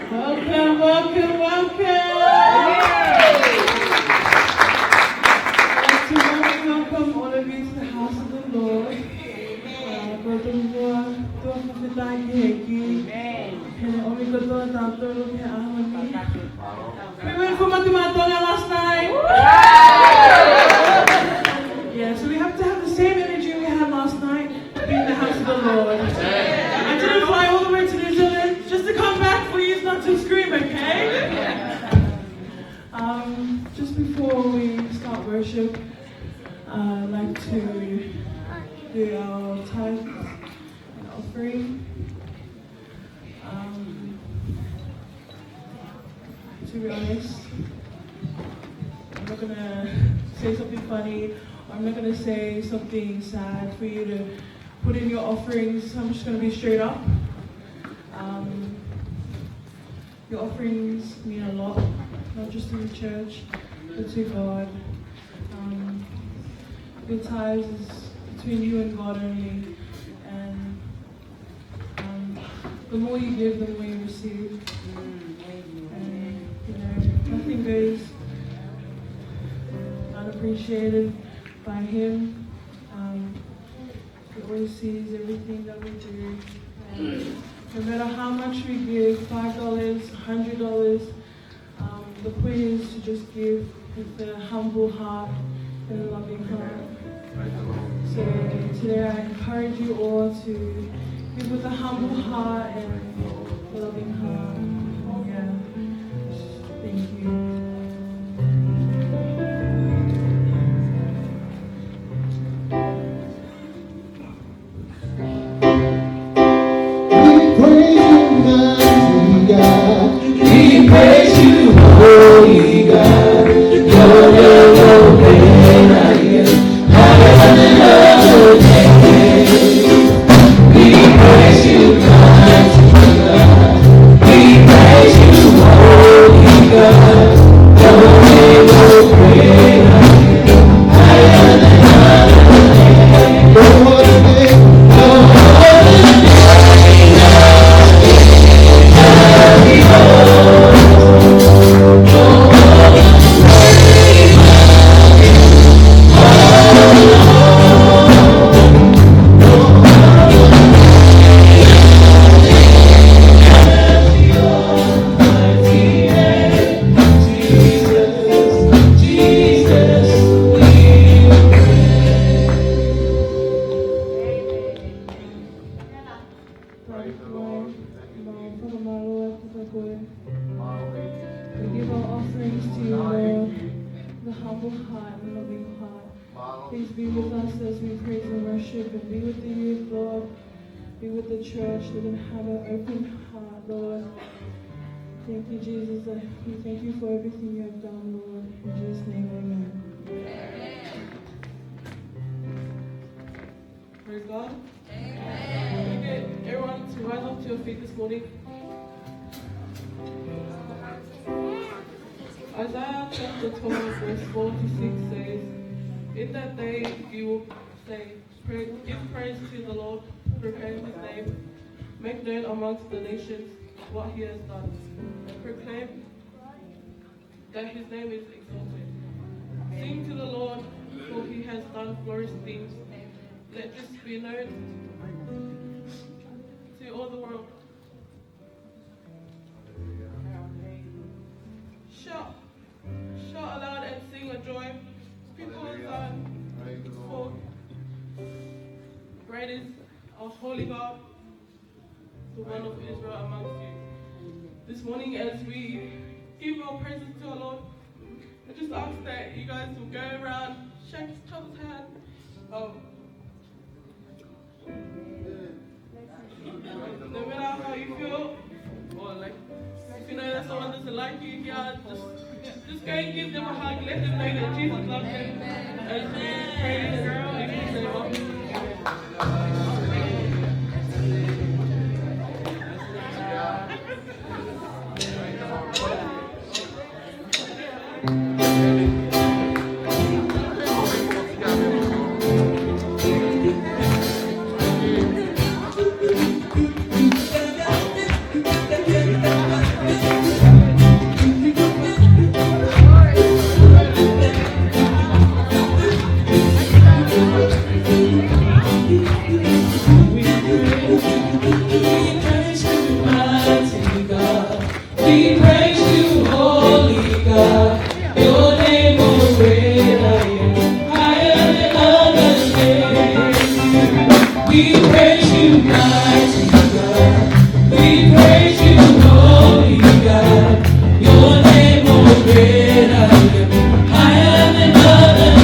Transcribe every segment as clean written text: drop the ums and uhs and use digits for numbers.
Welcome, welcome, welcome. Welcome all of you to the house of the Lord. Amen. worship, I'd like to do our tithe and offering. To be honest, I'm not gonna say something funny, or I'm not gonna say something sad for you to put in your offerings. I'm just gonna be straight up. Your offerings mean a lot, not just to the church, but to God. Your tithes is between you and God only, and the more you give, the more you receive. And nothing goes unappreciated by Him. He always sees everything that we do. And no matter how much we give, $5, $100, the point is to just give with a humble heart and a loving heart. So today I encourage you all to give with a humble heart and a loving heart. Yeah. Thank you. We praise you, holy God. Your name, O great I am, higher than other name. We praise you, mighty God. We praise you, holy God. Your name, O great I am, higher than other name. No other name, no other name. We give our offerings to you, Lord, the humble heart and loving heart. Please be with us as we praise and worship, and be with the youth, Lord. Be with the church. Let them have an open heart, Lord. Thank you, Jesus. We thank you for everything you have done, Lord. In Jesus' name, amen. Praise God. Amen. Okay, everyone, to rise up to your feet this morning. Isaiah chapter 12, verse 4 to 6 says, "In that day you will say, give praise to the Lord, proclaim His name, make known amongst the nations what He has done, and proclaim that His name is exalted. Sing to the Lord, for He has done glorious things. Let this be known to all the world." Shout aloud and sing a joy. People of Zion, for great is our holy God, the one of Israel amongst you. This morning, as we give our praises to our Lord, I just ask that you guys will go around, shake each other's hand. No matter how you feel, or like if you know that someone doesn't like you, just go and give them a hug. Let them know that Jesus loves them. And praise the girl, you can say what. Higher than other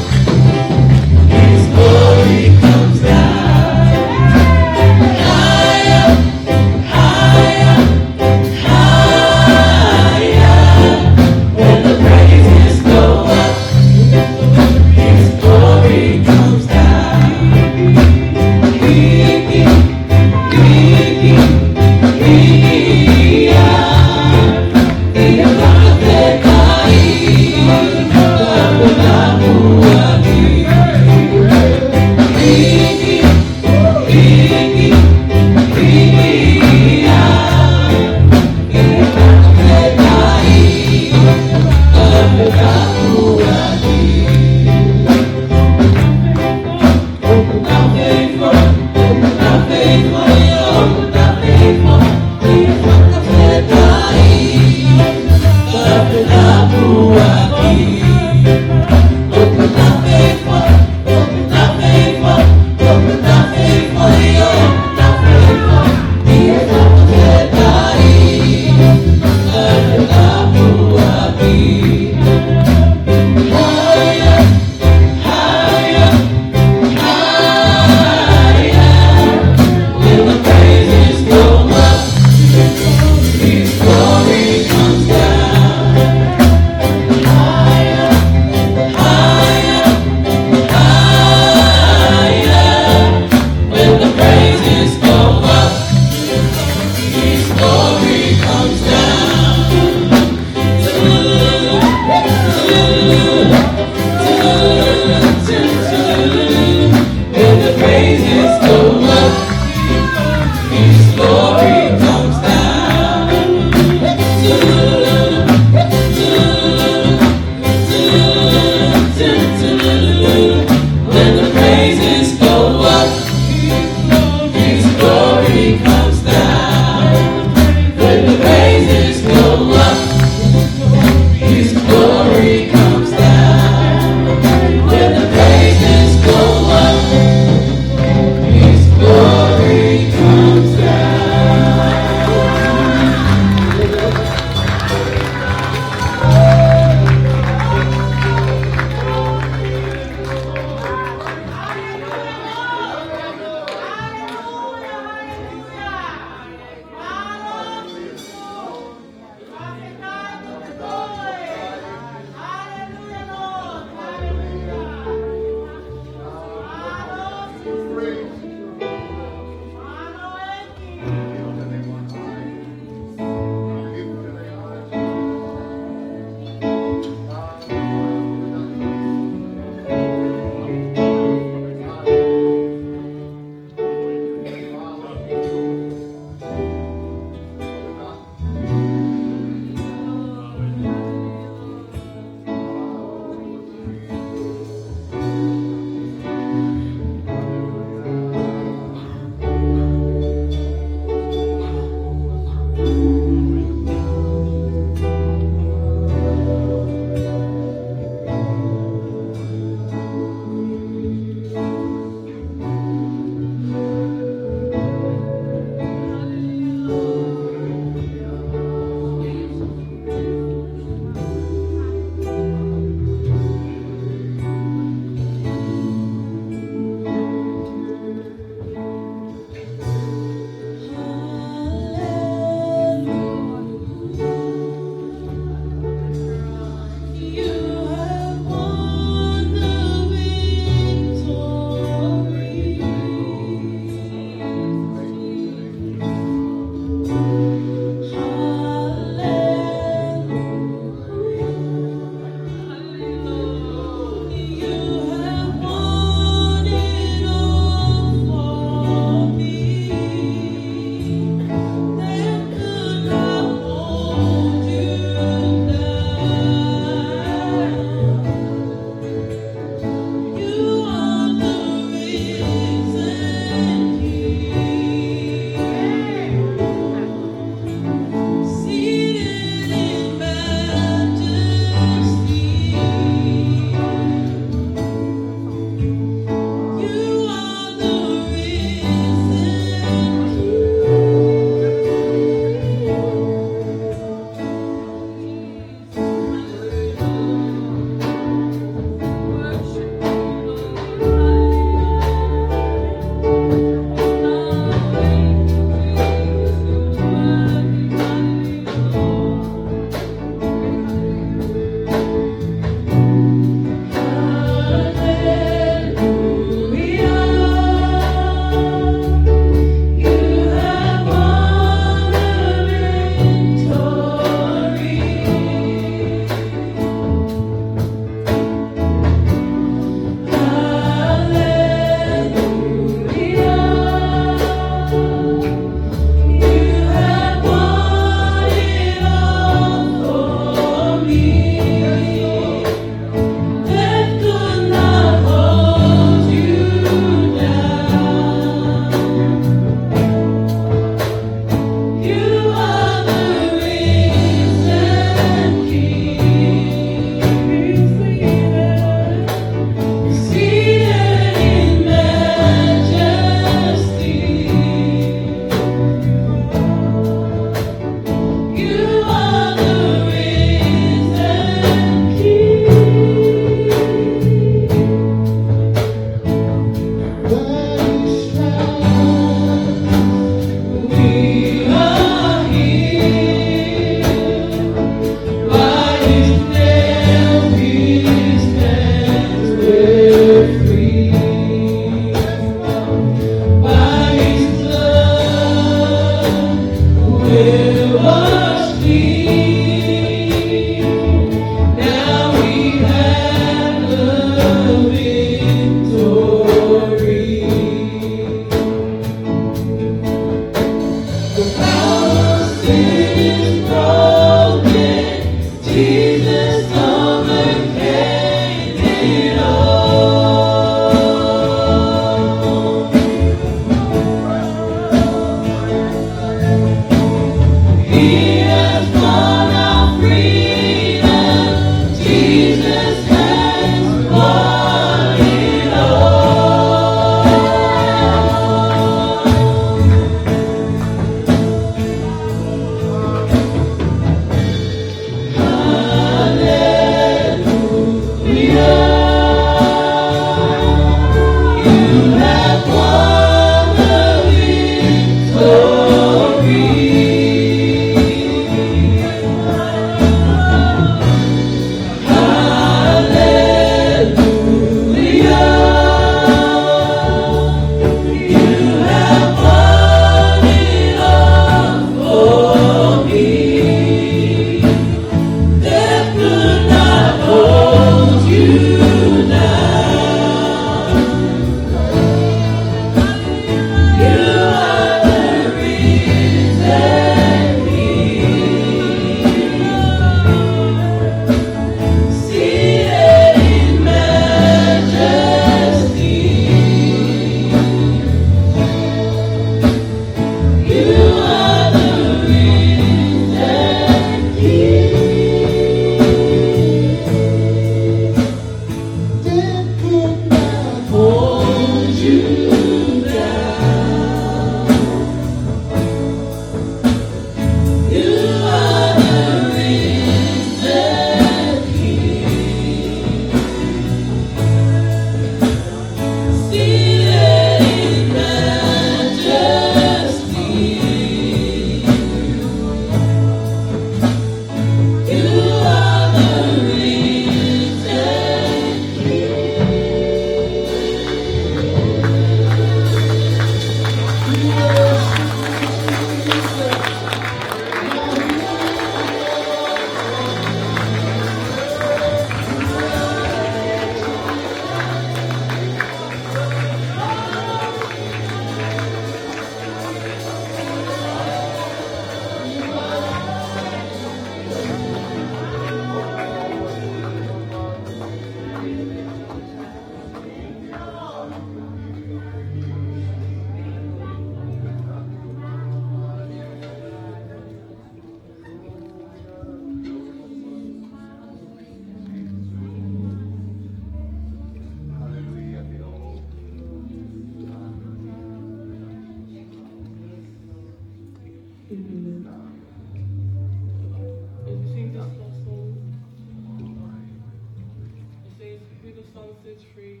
the Son sets free,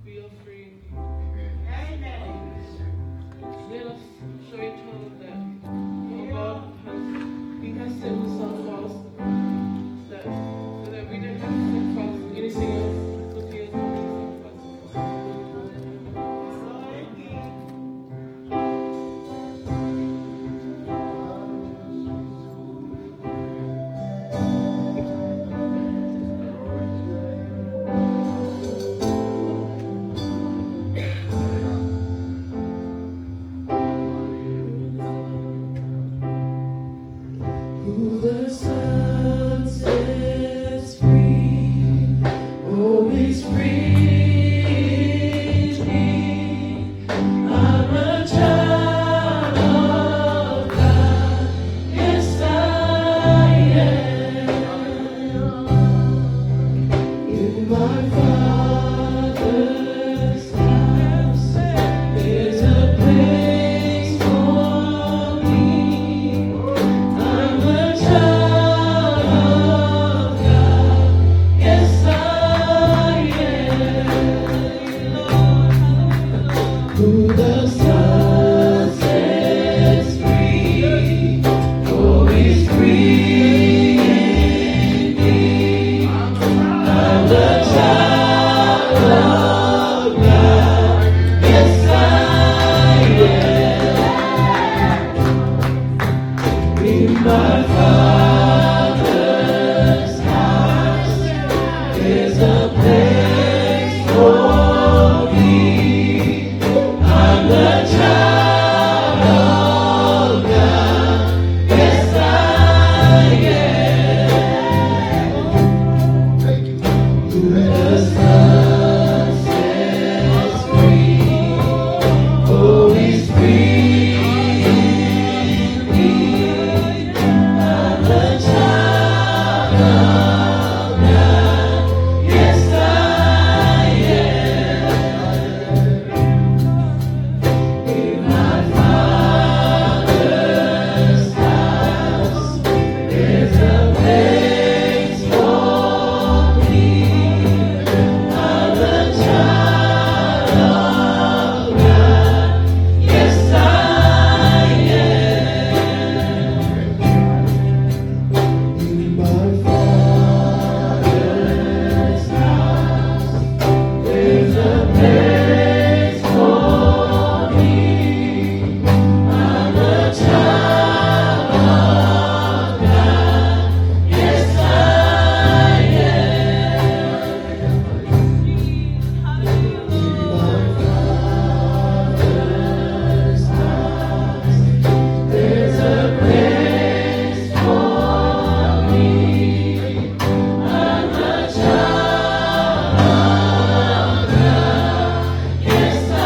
we are free. Let us show each other that our God He has set Himself for us, that so that we don't have to sacrifice anything else, because He has already Who the Son sets free, oh, He's free indeed. I'm a child of God, yes I am. In my Father's house, there's a place for me. I'm a child of God, yes I am. Who the Son sets free, oh, He's free indeed. I'm a child of God, yes I am. In my Father's house, there's a place for me. I'm the child of God, yes I am. Who the Son sets free, oh, He's free indeed. I'm the child of God, yes I am. In my Father's house, there's a place for me. I'm the child of God, yes I am. In my Father's house, there's a place for me. I'm a child of God, yes I am. In my Father's house, there's a place for me. I'm a child of God, yes I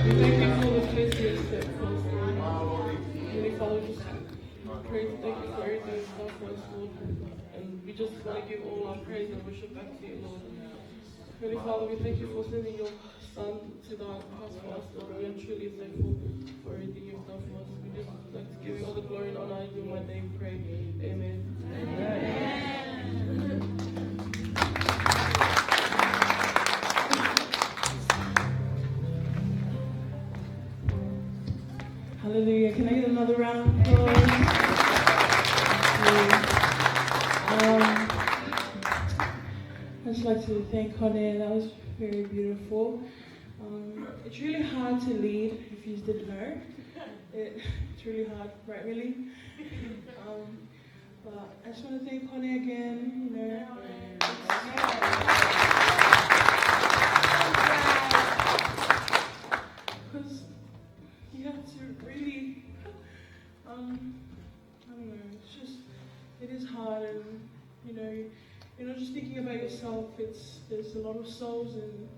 We thank you for the place you have set for us, Lord. Heavenly Father, just praise and thank you for everything you've done for us, Lord. And we just want to give all our praise and worship back to you, Lord. Heavenly Father, we thank you for sending your Son to die on the cross for us, Lord. We are truly thankful for everything you've done for us. We just like to give you all the glory and honor. In my name, pray. Amen. Hallelujah. Can I get another round of applause? I'd just like to thank Connie. That was very beautiful. It's really hard to lead, if you didn't know. It's really hard, right, really? But I just want to thank Connie again, because you have to really, I don't know, it is hard, and, you're not just thinking about yourself, there's a lot of souls, and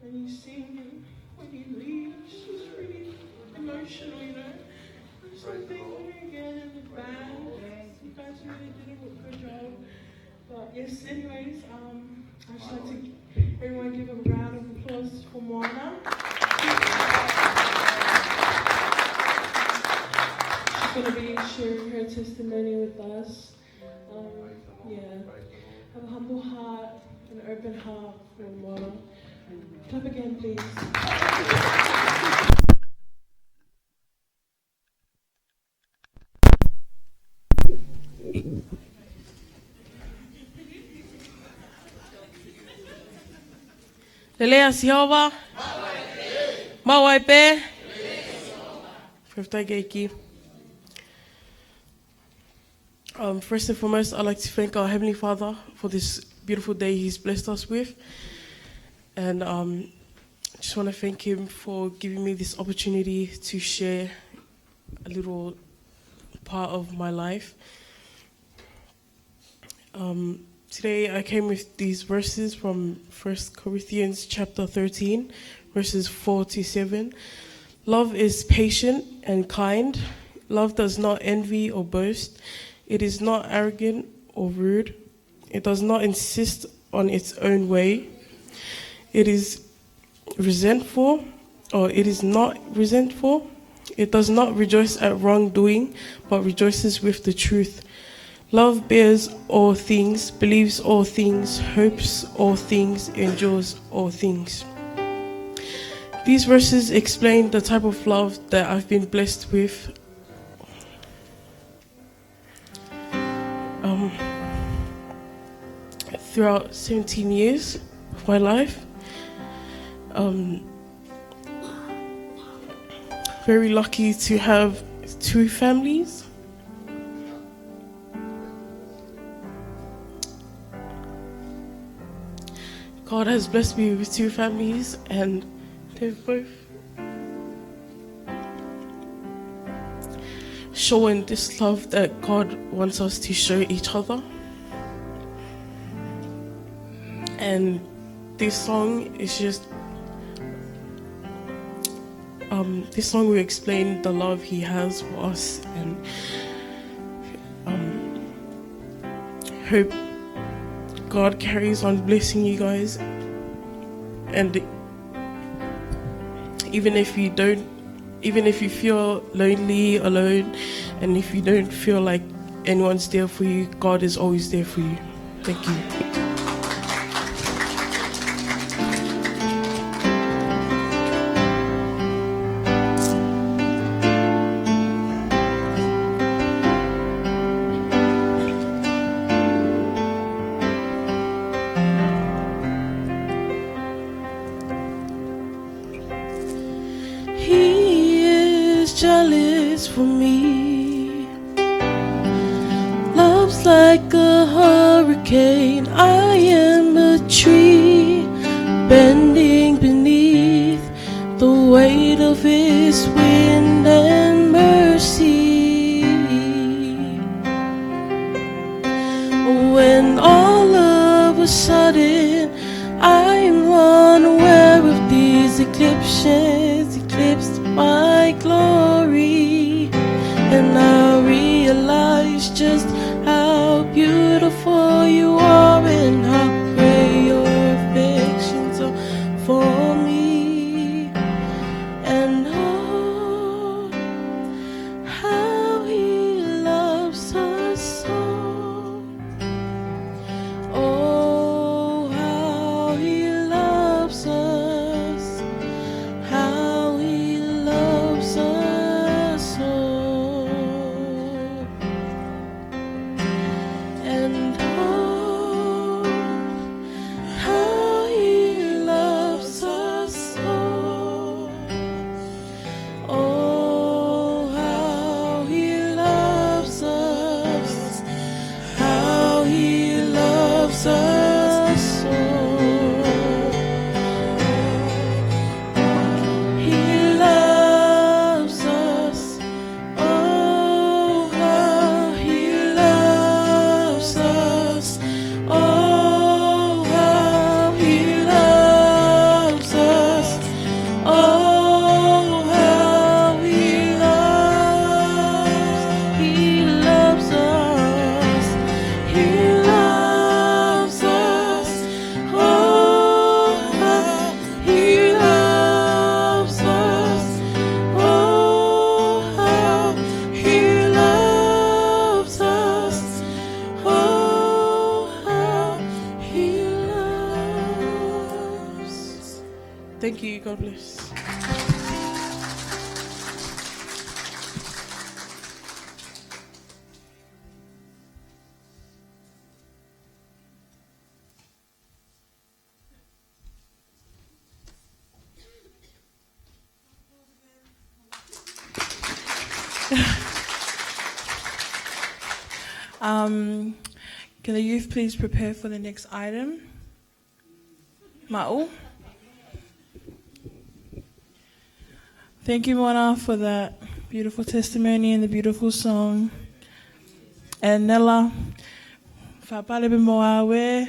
when you sing and when you lead, it's just really emotional, I just want to thank you again and the band. You guys really did a good job. But yes, anyways, I'd just like to everyone give a round of applause for Moana. sharing her testimony with us. Yeah, have a humble heart, an open heart for Moana. Clap again, please. Lelea Siova. Mawaipe. Fatai Geiki. First and foremost, I'd like to thank our Heavenly Father for this beautiful day He's blessed us with. And just want to thank Him for giving me this opportunity to share a little part of my life. Today I came with these verses from 1 Corinthians chapter 13, verses 4 to 7. Love is patient and kind. Love does not envy or boast. It is not arrogant or rude. It does not insist on its own way. It is resentful, or it is not resentful. It does not rejoice at wrongdoing, but rejoices with the truth. Love bears all things, believes all things, hopes all things, endures all things. These verses explain the type of love that I've been blessed with. Throughout 17 years of my life. Very lucky to have 2 families. God has blessed me with 2 families, and they've both shown this love that God wants us to show each other. And this song is just, this song will explain the love He has for us, and hope God carries on blessing you guys. And even if you feel lonely, alone, and if you don't feel like anyone's there for you, God is always there for you. Thank you. Jealous for me. Love's like a hurricane. I am a tree bending beneath the weight of His wind and mercy. When all of a sudden I am unaware of these eclipsed my glory, and I realize just how beautiful you are and how great your affections are for me. And oh, how He loves us so. Oh, how He loves us. How He loves us so. And oh, God bless. Can the youth please prepare for the next item? Ma'u. Thank you, Moana, for that beautiful testimony and the beautiful song. And Nella, Fatai Moawe.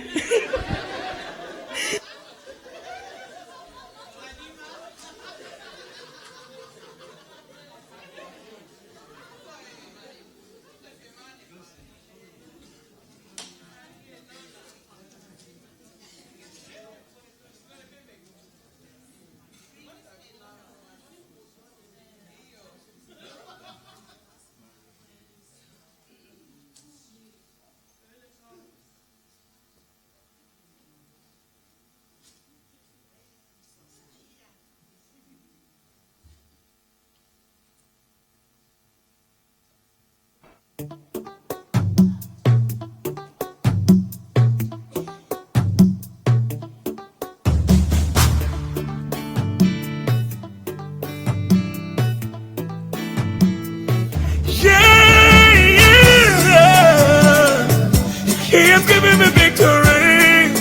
He has given me victory.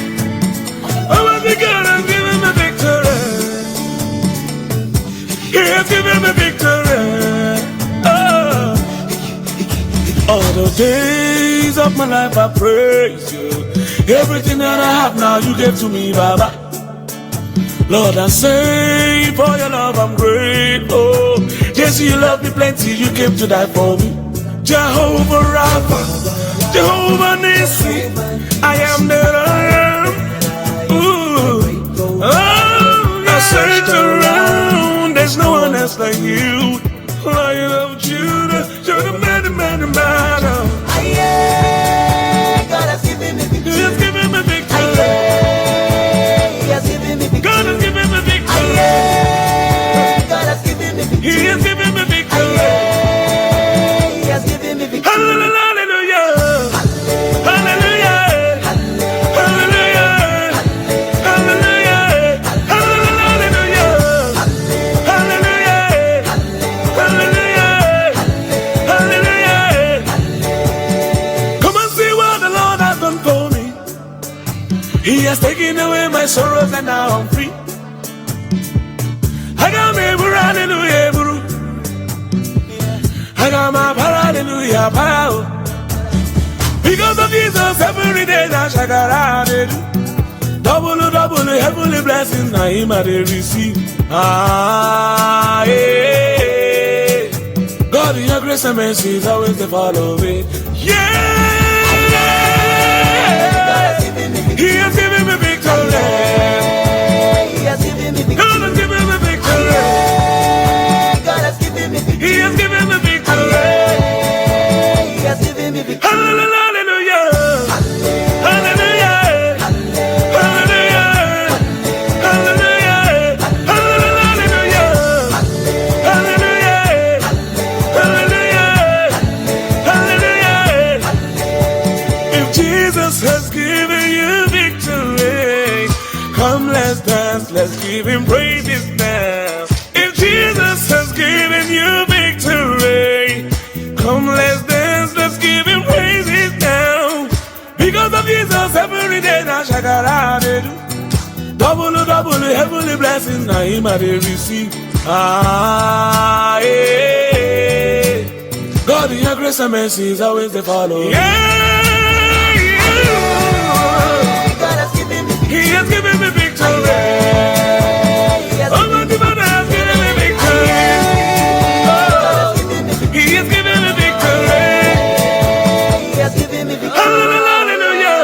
Oh, my God has given me victory. He has given me victory. Oh. All the days of my life I praise you. Everything that I have now you gave to me, Baba. Lord, I say for your love I'm grateful. Yes, you love me plenty, you came to die for me. Jehovah Rapha, Jehovah Nissi, I am that I am. Ooh. Oh, I search around, there's no one else like you. Lion of Judah, you're the man. God has given me victory. He has given me victory. He has given me victory. God has given me victory. God has given me victory. He has given me victory. He has given me victory. Hallelujah. Hallelujah. Hallelujah. Hallelujah. Hallelujah. Hallelujah. Hallelujah. Come and see what the Lord has done for me. He has taken away my sorrows and now I'm free. I got me, hallelujah, bro. I got my hallelujah, power. Because of Jesus, every day that I got double, heavenly blessings, now him I receive. Ah, yeah. God, in your grace and mercy is always to follow me. Yeah. He has given me victory. He has given me victory. God has given me victory. God has given me victory. He has given me victory. He has given me victory. Hallelujah. Hallelujah. Hallelujah. Hallelujah. Hallelujah. Hallelujah. Hallelujah. Hallelujah. If Jesus has given you victory, come let's dance, let's give him praises now. If Jesus has given you victory, come let's dance, let's give him praises now. Because of Jesus, every day now shakara they do. Double, heavenly blessings now him I they receive. Ah, yeah. God in your grace and mercy is always the follow. Yeah. God has given me victory. He has given me victory. Oh, my God has given me victory. He has given me victory. He has given me victory. Hallelujah.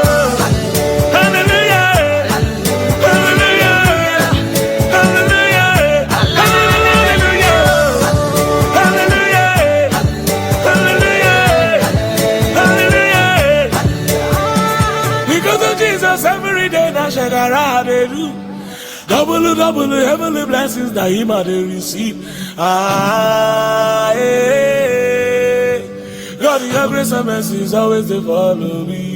Hallelujah. Hallelujah. Hallelujah. Hallelujah. Hallelujah. Hallelujah. Because of Jesus, every day now shakara they do. double heavenly blessings that he might receive. God, your grace and mercy is always to follow me.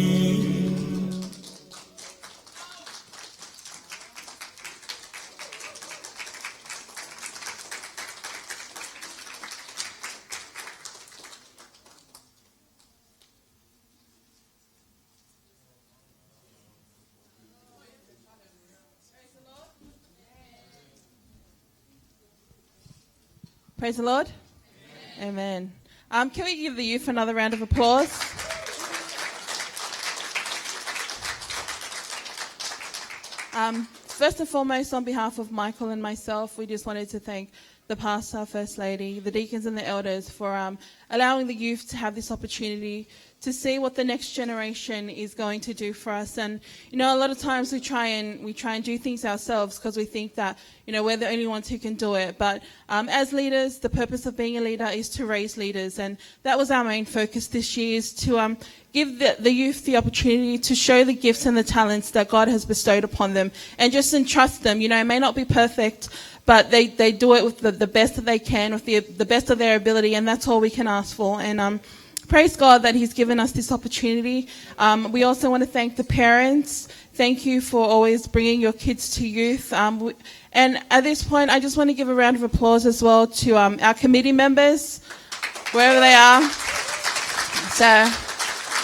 Praise the Lord. Amen. Can we give the youth another round of applause? First and foremost, on behalf of Michael and myself, we just wanted to thank the pastor, First Lady, the deacons and the elders for allowing the youth to have this opportunity to see what the next generation is going to do for us. And, you know, a lot of times we try and do things ourselves because we think that, you know, we're the only ones who can do it. But as leaders, the purpose of being a leader is to raise leaders. And that was our main focus this year, is to give the youth the opportunity to show the gifts and the talents that God has bestowed upon them and just entrust them. You know, it may not be perfect, but they do it with the best that they can, with the best of their ability, and that's all we can ask for. And praise God that he's given us this opportunity. We also want to thank the parents. Thank you for always bringing your kids to youth. And at this point, I just want to give a round of applause as well to our committee members, wherever they are. So,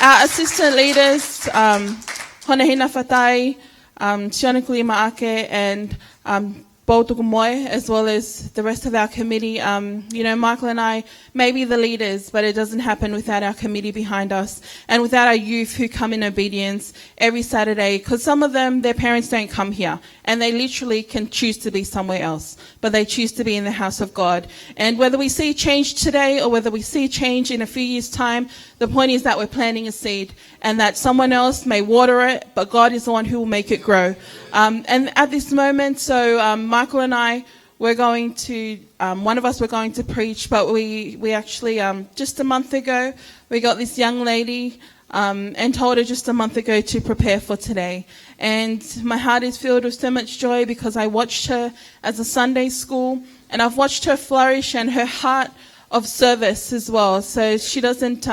our assistant leaders, Honahina Fatai, Tiona Kulimaake, and Tupou Tukumoe, as well as the rest of our committee. You know, Michael and I may be the leaders, but it doesn't happen without our committee behind us and without our youth who come in obedience every Saturday, because some of them, their parents don't come here and they literally can choose to be somewhere else, but they choose to be in the house of God. And whether we see change today or whether we see change in a few years' time, the point is that we're planting a seed and that someone else may water it, but God is the one who will make it grow. And at this moment, so Michael and I, we're going to, one of us we're going to preach, but we actually, just a month ago, we got this young lady and told her just a month ago to prepare for today. And my heart is filled with so much joy because I watched her as a Sunday school and I've watched her flourish and her heart of service as well. So she doesn't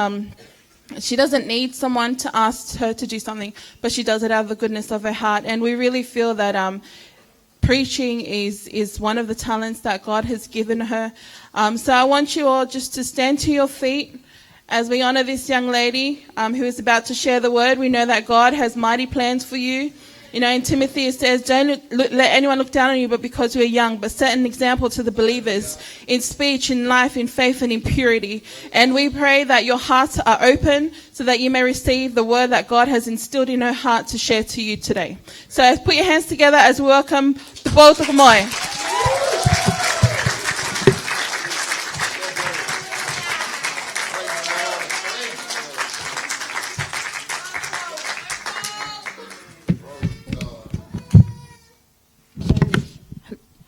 need someone to ask her to do something, but she does it out of the goodness of her heart. And we really feel that preaching is one of the talents that God has given her. So I want you all just to stand to your feet as we honor this young lady who is about to share the word. We know that God has mighty plans for you. You know, in Timothy it says, don't let anyone look down on you, but because you're young, but set an example to the believers in speech, in life, in faith, and in purity. And we pray that your hearts are open so that you may receive the word that God has instilled in her heart to share to you today. So put your hands together as we welcome Tupou Tukumoe.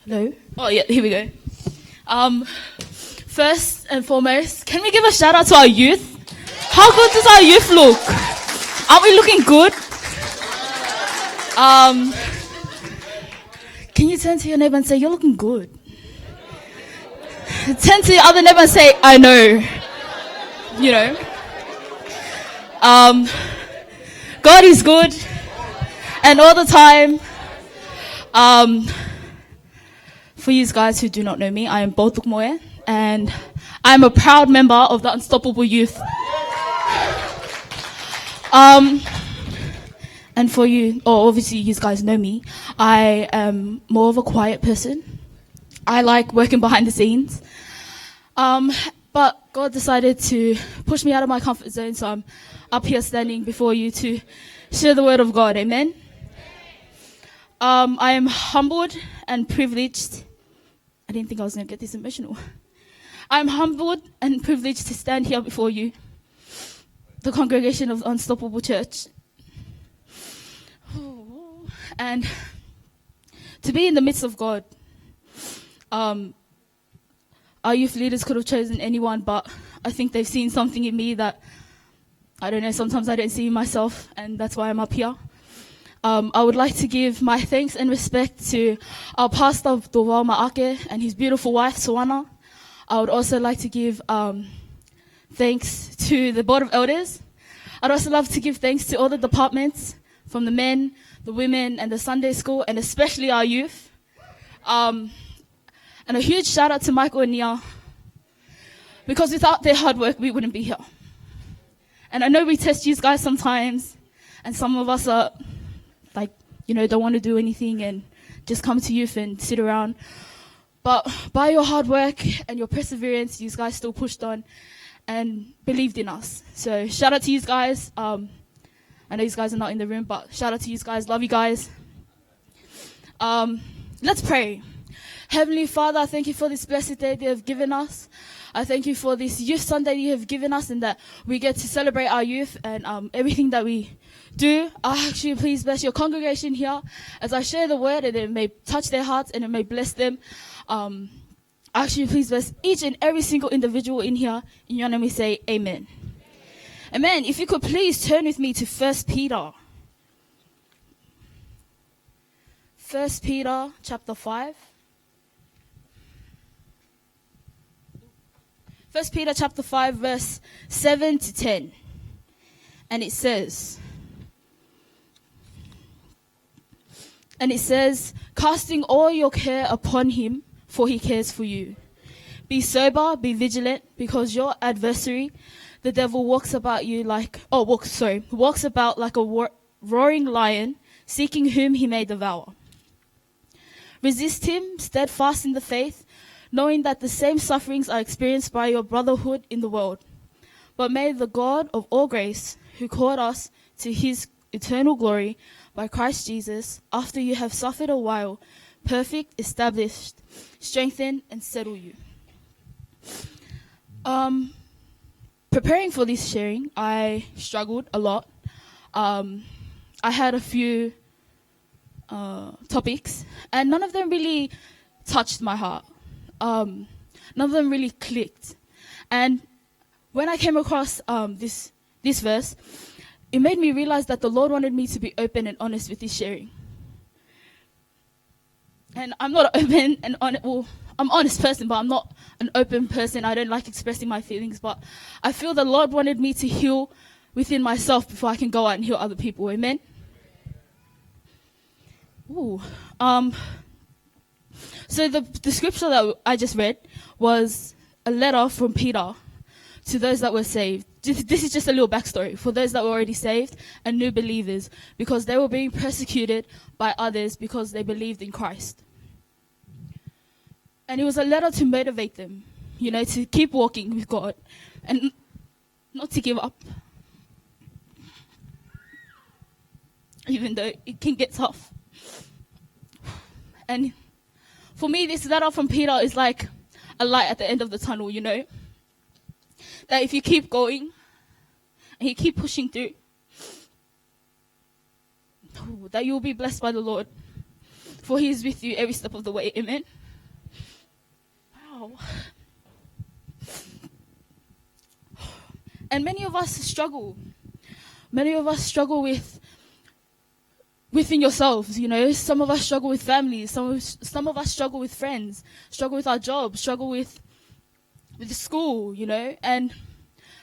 Hello? Oh, yeah, here we go. First and foremost, can we give a shout out to our youth? How good does our youth look? Aren't we looking good? Can you turn to your neighbor and say, you're looking good? Turn to your other neighbor and say, I know. You know. God is good. And all the time. For you guys who do not know me, I am Tupou Tukumoe, and I'm a proud member of the Unstoppable Youth. And for you, obviously you guys know me, I am more of a quiet person. I like working behind the scenes. But God decided to push me out of my comfort zone, so I'm up here standing before you to share the word of God. Amen. I am humbled and privileged. I didn't think I was going to get this emotional. I'm humbled and privileged to stand here before you, the congregation of Unstoppable Church, and to be in the midst of God. Our youth leaders could have chosen anyone, but I think they've seen something in me that, I don't know, sometimes I don't see in myself, and that's why I'm up here. I would like to give my thanks and respect to our pastor, Tupou Tukumoe, and his beautiful wife, Moana. I would also like to give thanks to the Board of Elders. I'd also love to give thanks to all the departments, from the men, the women, and the Sunday school, and especially our youth. And a huge shout out to Michael and Nia, because without their hard work, we wouldn't be here. And I know we test you guys sometimes, and some of us are like, don't want to do anything and just come to youth and sit around. But by your hard work and your perseverance, you guys still pushed on and believed in us. So shout out to you guys. I know you guys are not in the room, but shout out to you guys. Love you guys. Let's pray. Heavenly Father, I thank you for this blessed day that you have given us. I thank you for this Youth Sunday you have given us, and that we get to celebrate our youth and everything that we do. I ask you, please bless your congregation here as I share the word, and it may touch their hearts and it may bless them. I ask you, please bless each and every single individual in here. In your name we say amen. Amen. If you could please turn with me to 1 Peter. 1 Peter chapter 5. 1 Peter chapter 5 verse 7 to 10. And it says, casting all your care upon him, for he cares for you. Be sober, be vigilant, because your adversary, the devil, walks about like a roaring lion, seeking whom he may devour. Resist him, steadfast in the faith, knowing that the same sufferings are experienced by your brotherhood in the world. But may the God of all grace, who called us to his eternal glory by Christ Jesus, after you have suffered a while, perfect, established, strengthen, and settle you. Preparing for this sharing, I struggled a lot. I had a few topics, and none of them really touched my heart. None of them really clicked. And when I came across this verse, it made me realize that the Lord wanted me to be open and honest with this sharing. And I'm not open and honest. Well, I'm an honest person, but I'm not an open person. I don't like expressing my feelings. But I feel the Lord wanted me to heal within myself before I can go out and heal other people. Amen. Ooh. So the scripture that I just read was a letter from Peter to those that were saved. This is just a little backstory for those that were already saved and new believers, because they were being persecuted by others because they believed in Christ. And it was a letter to motivate them, to keep walking with God and not to give up, even though it can get tough. And for me, this letter from Peter is like a light at the end of the tunnel, that if you keep going and you keep pushing through, that you will be blessed by the Lord, for he is with you every step of the way. Amen. Wow. And many of us struggle. Many of us struggle within yourselves, Some of us struggle with families. Some of us struggle with friends, struggle with our jobs, struggle with the school, And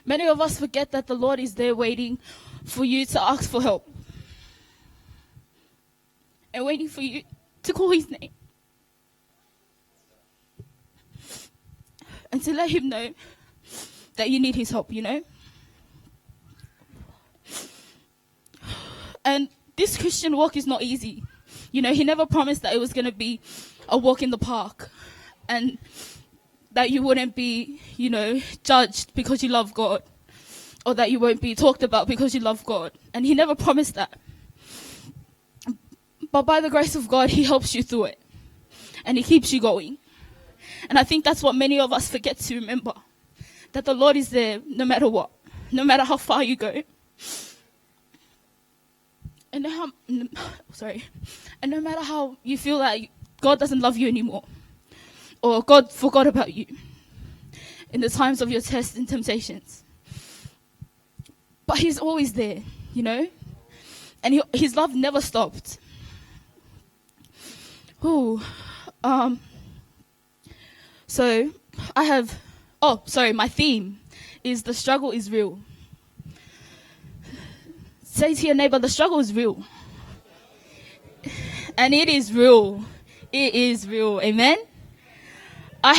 many of us forget that the Lord is there waiting for you to ask for help and waiting for you to call his name and to let him know that you need his help, And this Christian walk is not easy. He never promised that it was going to be a walk in the park and that you wouldn't be, judged because you love God, or that you won't be talked about because you love God. And he never promised that. But by the grace of God, he helps you through it. And he keeps you going. And I think that's what many of us forget to remember, that the Lord is there no matter what, no matter how far you go. And no matter how you feel like God doesn't love you anymore, or God forgot about you in the times of your tests and temptations. But he's always there, And his love never stopped. Ooh. So I have, my theme is the struggle is real. Say to your neighbor, the struggle is real. And it is real. It is real. Amen? I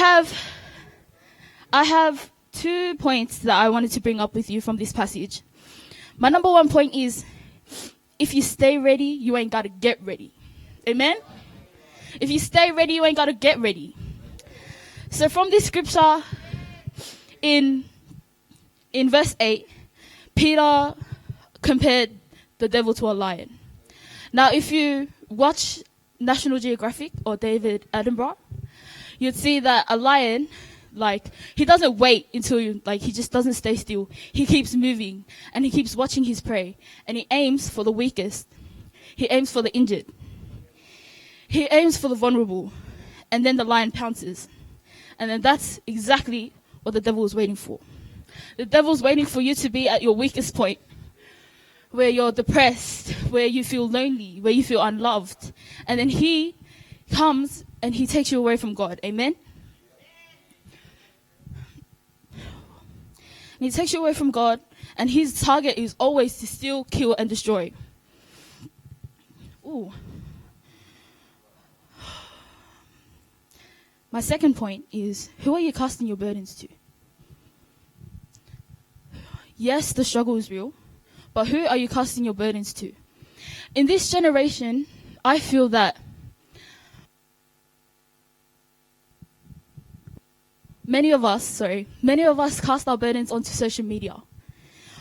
have 2 points that I wanted to bring up with you from this passage. My number 1 point is, if you stay ready, you ain't got to get ready. Amen? If you stay ready, you ain't got to get ready. So from this scripture, in verse 8, Peter compared the devil to a lion. Now, if you watch National Geographic or David Attenborough, you'd see that a lion, he doesn't wait until he just doesn't stay still. He keeps moving, and he keeps watching his prey, and he aims for the weakest. He aims for the injured. He aims for the vulnerable, and then the lion pounces. And then that's exactly what the devil is waiting for. The devil's waiting for you to be at your weakest point, where you're depressed, where you feel lonely, where you feel unloved. And then he comes and he takes you away from God. Amen? And he takes you away from God, and his target is always to steal, kill, and destroy. Ooh. My second point is, who are you casting your burdens to? Yes, the struggle is real, but who are you casting your burdens to? In this generation, I feel that many of us cast our burdens onto social media.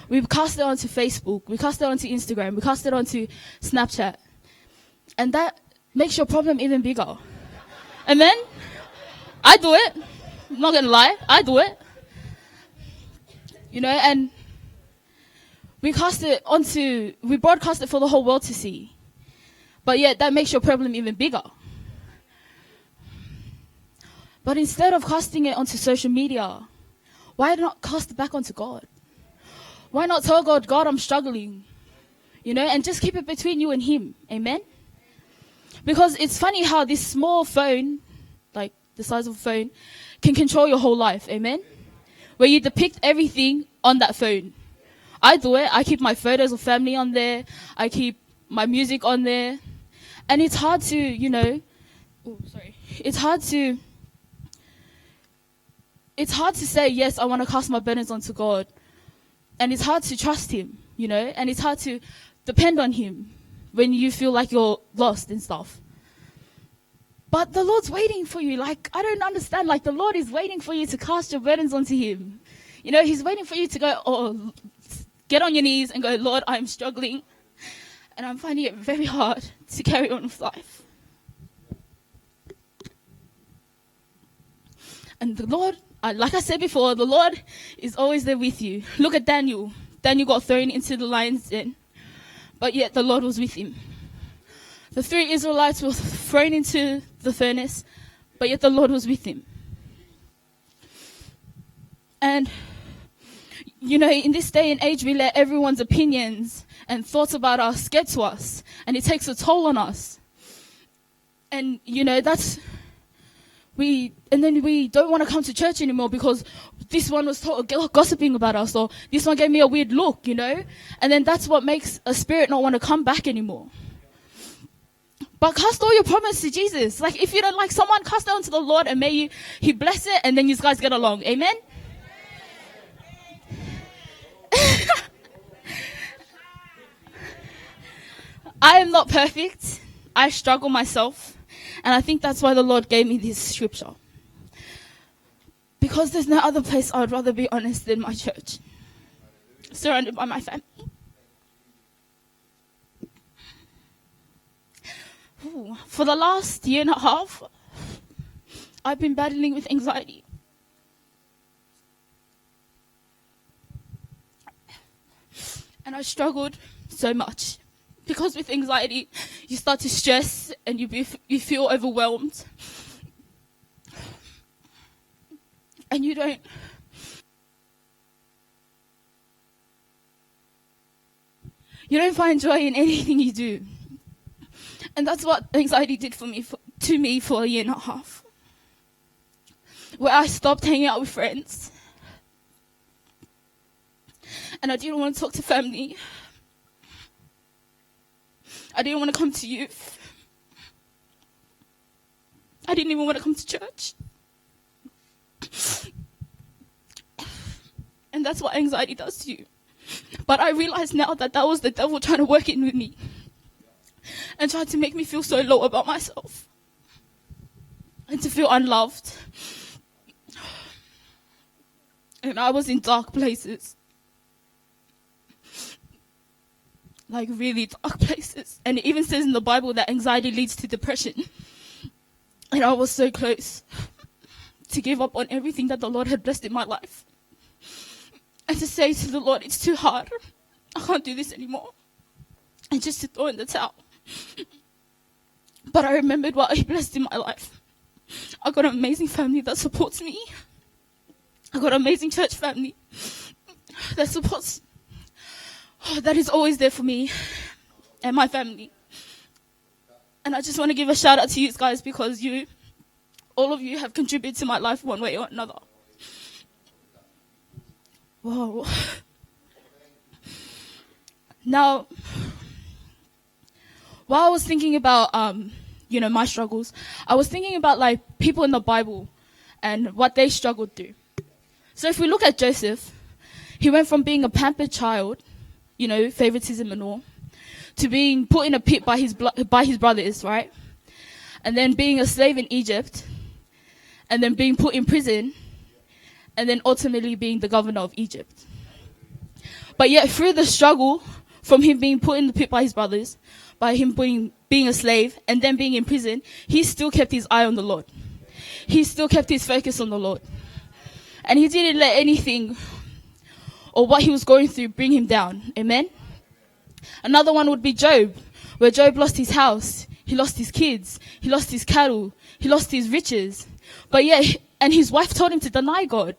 We cast it onto Facebook, we cast it onto Instagram, we cast it onto Snapchat. And that makes your problem even bigger. Amen? I do it. I'm not going to lie. I do it. And we broadcast it for the whole world to see. But yet that makes your problem even bigger. But instead of casting it onto social media, why not cast it back onto God? Why not tell God, God, I'm struggling? And just keep it between you and him. Amen? Because it's funny how this small phone, the size of a phone, can control your whole life. Amen? Where you depict everything on that phone. I do it. I keep my photos of family on there. I keep my music on there. And it's hard to, It's hard to say, yes, I want to cast my burdens onto God. And it's hard to trust him, And it's hard to depend on him when you feel like you're lost and stuff. But the Lord's waiting for you. I don't understand. The Lord is waiting for you to cast your burdens onto him. He's waiting for you to go, get on your knees and go, Lord, I'm struggling. And I'm finding it very hard to carry on with life. And the Lord, like I said before, the Lord is always there with you. Look at Daniel. Daniel got thrown into the lion's den, but yet the Lord was with him. The 3 Israelites were thrown into the furnace, but yet the Lord was with him. And, in this day and age, we let everyone's opinions and thoughts about us get to us, and it takes a toll on us. And, then we don't want to come to church anymore because this one was gossiping about us, or this one gave me a weird look, And then that's what makes a spirit not want to come back anymore. But cast all your problems to Jesus. If you don't like someone, cast it onto the Lord, and may he bless it, and then you guys get along. Amen? I am not perfect. I struggle myself. And I think that's why the Lord gave me this scripture. Because there's no other place I would rather be honest than my church. Surrounded by my family. Ooh, for the last year and a half, I've been battling with anxiety. And I struggled so much. Because with anxiety, you start to stress and you feel overwhelmed. And you don't... You don't find joy in anything you do. And that's what anxiety did to me for a year and a half. Where I stopped hanging out with friends. And I didn't want to talk to family. I didn't want to come to youth. I didn't even want to come to church. And that's what anxiety does to you. But I realize now that was the devil trying to work in with me. And trying to make me feel so low about myself. And to feel unloved. And I was in dark places. Like really dark places. And it even says in the Bible that anxiety leads to depression. And I was so close to give up on everything that the Lord had blessed in my life. And to say to the Lord, it's too hard. I can't do this anymore. And just to throw in the towel. But I remembered what He blessed in my life. I got an amazing family that supports me. I got an amazing church family that supports, that is always there for me and my family. And I just want to give a shout out to you guys because all of you have contributed to my life one way or another. Whoa. Now, while I was thinking about, my struggles, I was thinking about like people in the Bible and what they struggled through. So if we look at Joseph, he went from being a pampered child, favoritism and all, to being put in a pit by his brothers, right? And then being a slave in Egypt, and then being put in prison, and then ultimately being the governor of Egypt. But yet through the struggle, from him being put in the pit by his brothers, by him being a slave, and then being in prison, he still kept his eye on the Lord. He still kept his focus on the Lord. And he didn't let anything or what he was going through bring him down. Amen? Another one would be Job, where Job lost his house, he lost his kids, he lost his cattle, he lost his riches. But yet, and his wife told him to deny God.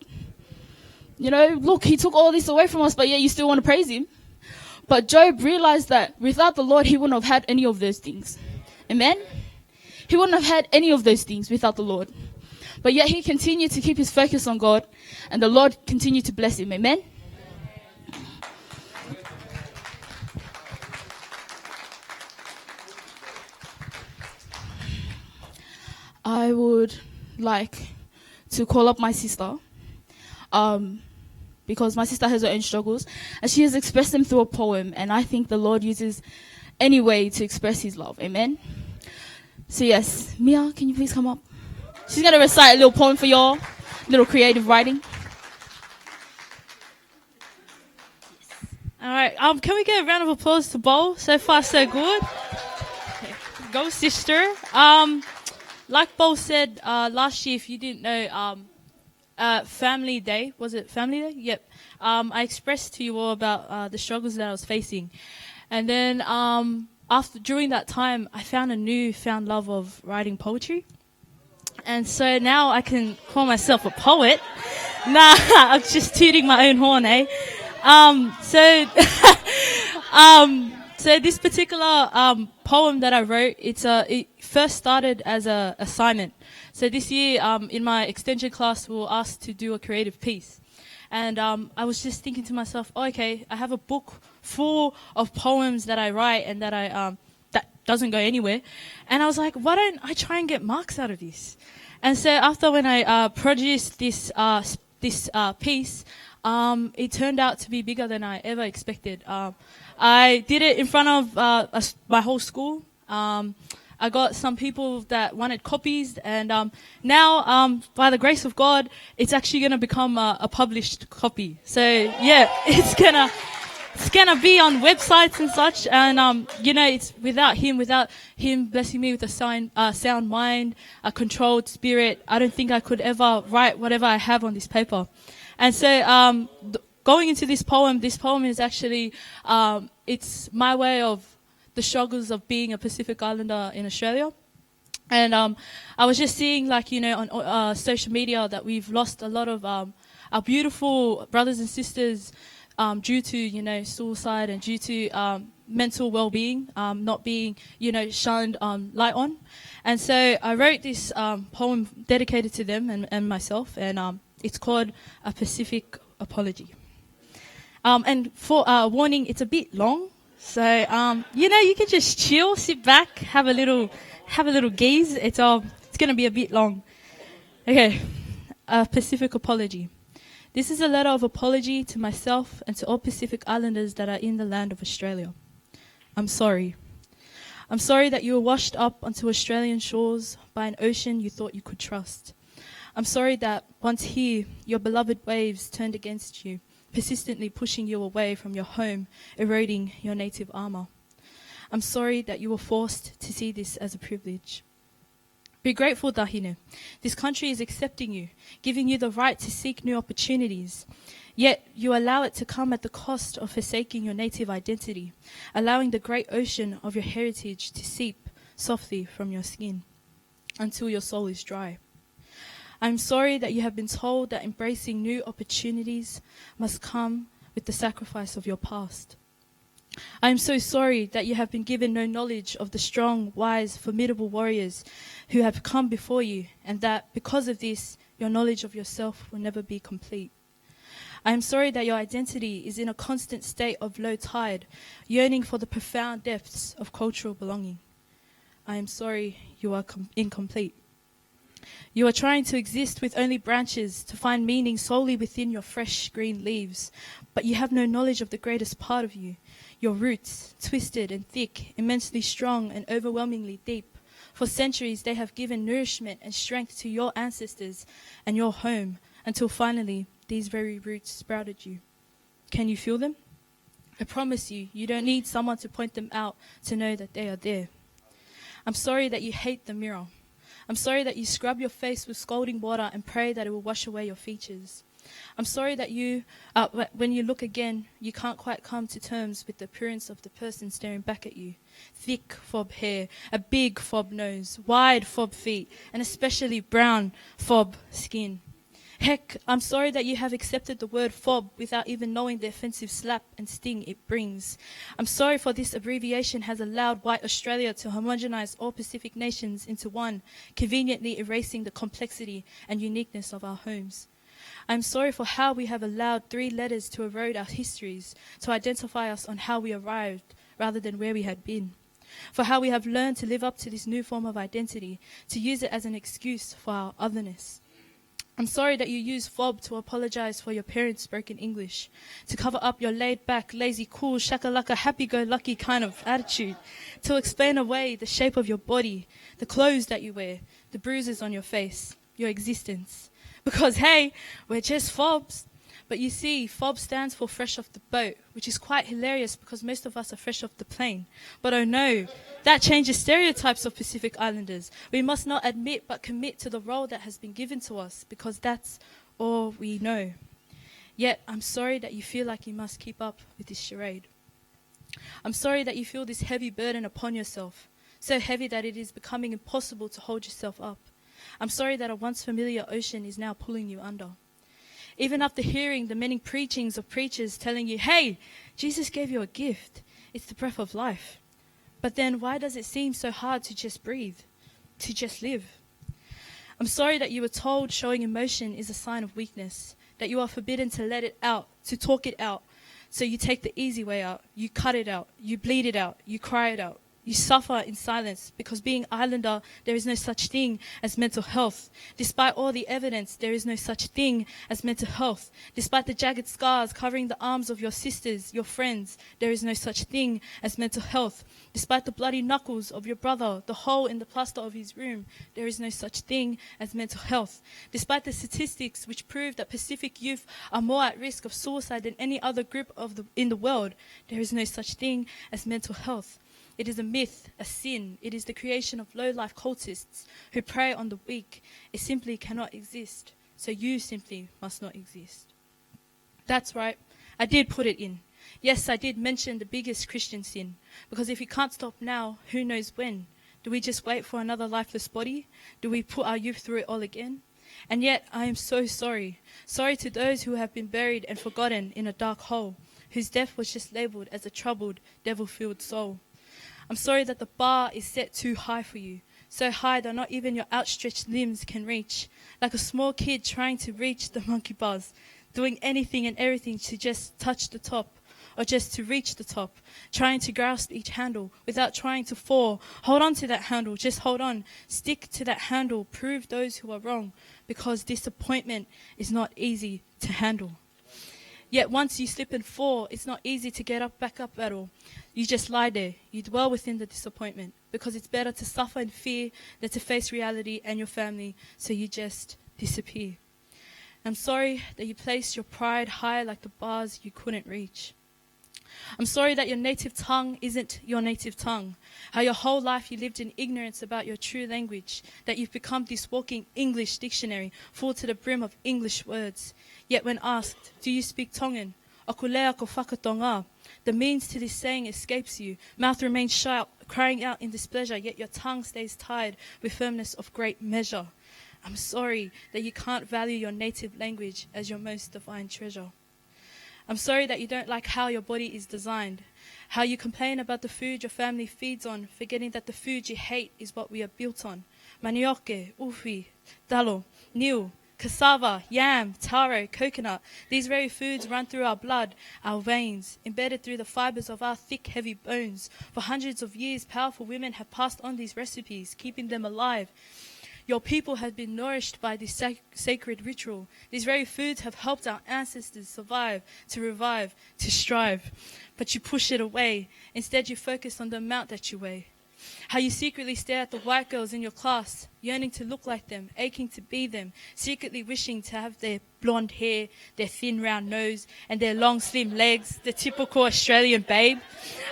Look, He took all this away from us, but yet you still want to praise Him. But Job realized that without the Lord, he wouldn't have had any of those things. Amen? He wouldn't have had any of those things without the Lord. But yet he continued to keep his focus on God, and the Lord continued to bless him. Amen? I would like to call up my sister, because my sister has her own struggles, and she has expressed them through a poem, and I think the Lord uses any way to express His love. Amen? So yes, Mia, can you please come up? She's going to recite a little poem for y'all, little creative writing. All right, can we get a round of applause to Bo? So far, so good. Go, sister. Like Bo said last year, if you didn't know, Family Day, was it Family Day? Yep. I expressed to you all about the struggles that I was facing. And then during that time, I found a newfound love of writing poetry. And so now I can call myself a poet. Nah, I'm just tooting my own horn, eh? So this particular poem that I wrote, it first started as an assignment. So this year, in my extension class, we were asked to do a creative piece. And I was just thinking to myself, okay, I have a book full of poems that I write and that that doesn't go anywhere. And I was like, why don't I try and get marks out of this? And so after when I produced this piece, it turned out to be bigger than I ever expected. I did it in front of my whole school. I got some people that wanted copies, and now, by the grace of God, it's actually going to become a published copy. So yeah, it's gonna be on websites and such. And it's without him blessing me with a sound mind, a controlled spirit, I don't think I could ever write whatever I have on this paper. And so going into this poem is actually it's my way of the struggles of being a Pacific Islander in Australia. And I was just seeing, on social media that we've lost a lot of our beautiful brothers and sisters due to, suicide and due to mental well-being not being, shined light on. And so I wrote this poem dedicated to them and myself, and it's called A Pacific Apology. And for warning, it's a bit long, so you can just chill, sit back, have a little gaze. It's going to be a bit long. Okay, A Pacific Apology. This is a letter of apology to myself and to all Pacific Islanders that are in the land of Australia. I'm sorry. I'm sorry that you were washed up onto Australian shores by an ocean you thought you could trust. I'm sorry that once here, your beloved waves turned against you, persistently pushing you away from your home, eroding your native armour. I'm sorry that you were forced to see this as a privilege. Be grateful, Dahine. This country is accepting you, giving you the right to seek new opportunities. Yet you allow it to come at the cost of forsaking your native identity, allowing the great ocean of your heritage to seep softly from your skin until your soul is dry. I'm sorry that you have been told that embracing new opportunities must come with the sacrifice of your past. I am so sorry that you have been given no knowledge of the strong, wise, formidable warriors who have come before you, and that because of this, your knowledge of yourself will never be complete. I am sorry that your identity is in a constant state of low tide, yearning for the profound depths of cultural belonging. I am sorry you are incomplete. You are trying to exist with only branches, to find meaning solely within your fresh green leaves, but you have no knowledge of the greatest part of you, your roots, twisted and thick, immensely strong and overwhelmingly deep. For centuries they have given nourishment and strength to your ancestors and your home, until finally these very roots sprouted you. Can you feel them? I promise you, you don't need someone to point them out to know that they are there. I'm sorry that you hate the mirror. I'm sorry that you scrub your face with scalding water and pray that it will wash away your features. I'm sorry that when you look again, you can't quite come to terms with the appearance of the person staring back at you. Thick fob hair, a big fob nose, wide fob feet, and especially brown fob skin. Heck, I'm sorry that you have accepted the word fob without even knowing the offensive slap and sting it brings. I'm sorry for this abbreviation has allowed white Australia to homogenize all Pacific nations into one, conveniently erasing the complexity and uniqueness of our homes. I'm sorry for how we have allowed 3 letters to erode our histories, to identify us on how we arrived rather than where we had been. For how we have learned to live up to this new form of identity, to use it as an excuse for our otherness. I'm sorry that you use fob to apologize for your parents' broken English, to cover up your laid-back, lazy, cool, shakalaka, happy-go-lucky kind of attitude, to explain away the shape of your body, the clothes that you wear, the bruises on your face, your existence. Because, hey, we're just fobs. But you see, FOB stands for fresh off the boat, which is quite hilarious because most of us are fresh off the plane. But oh no, that changes stereotypes of Pacific Islanders. We must not admit but commit to the role that has been given to us because that's all we know. Yet, I'm sorry that you feel like you must keep up with this charade. I'm sorry that you feel this heavy burden upon yourself, so heavy that it is becoming impossible to hold yourself up. I'm sorry that a once familiar ocean is now pulling you under. Even after hearing the many preachings of preachers telling you, hey, Jesus gave you a gift. It's the breath of life. But then why does it seem so hard to just breathe, to just live? I'm sorry that you were told showing emotion is a sign of weakness, that you are forbidden to let it out, to talk it out. So you take the easy way out, you cut it out, you bleed it out, you cry it out. You suffer in silence because being Islander, there is no such thing as mental health. Despite all the evidence, there is no such thing as mental health. Despite the jagged scars covering the arms of your sisters, your friends, there is no such thing as mental health. Despite the bloody knuckles of your brother, the hole in the plaster of his room, there is no such thing as mental health. Despite the statistics which prove that Pacific youth are more at risk of suicide than any other group in the world, there is no such thing as mental health. It is a myth, a sin. It is the creation of low-life cultists who prey on the weak. It simply cannot exist. So you simply must not exist. That's right. I did put it in. Yes, I did mention the biggest Christian sin. Because if we can't stop now, who knows when? Do we just wait for another lifeless body? Do we put our youth through it all again? And yet I am so sorry. Sorry to those who have been buried and forgotten in a dark hole, whose death was just labeled as a troubled, devil-filled soul. I'm sorry that the bar is set too high for you, so high that not even your outstretched limbs can reach, like a small kid trying to reach the monkey bars, doing anything and everything to just touch the top, or just to reach the top, trying to grasp each handle without trying to fall. Hold on to that handle, just hold on. Stick to that handle, prove those who are wrong, because disappointment is not easy to handle. Yet once you slip and fall, it's not easy to get up, back up at all. You just lie there. You dwell within the disappointment, because it's better to suffer in fear than to face reality and your family, so you just disappear. I'm sorry that you placed your pride high like the bars you couldn't reach. I'm sorry that your native tongue isn't your native tongue. How your whole life you lived in ignorance about your true language, that you've become this walking English dictionary full to the brim of English words. Yet when asked, do you speak Tongan? Okulea ko whakatonga. The means to this saying escapes you. Mouth remains shut, crying out in displeasure, yet your tongue stays tied with firmness of great measure. I'm sorry that you can't value your native language as your most divine treasure. I'm sorry that you don't like how your body is designed, how you complain about the food your family feeds on, forgetting that the food you hate is what we are built on. Manioke, ufi, dalo, niu, cassava, yam, taro, coconut. These very foods run through our blood, our veins, embedded through the fibers of our thick, heavy bones. For hundreds of years, powerful women have passed on these recipes, keeping them alive. Your people have been nourished by this sacred ritual. These very foods have helped our ancestors survive, to revive, to strive. But you push it away. Instead, you focus on the amount that you weigh. How you secretly stare at the white girls in your class, yearning to look like them, aching to be them, secretly wishing to have their blonde hair, their thin round nose, and their long slim legs, the typical Australian babe.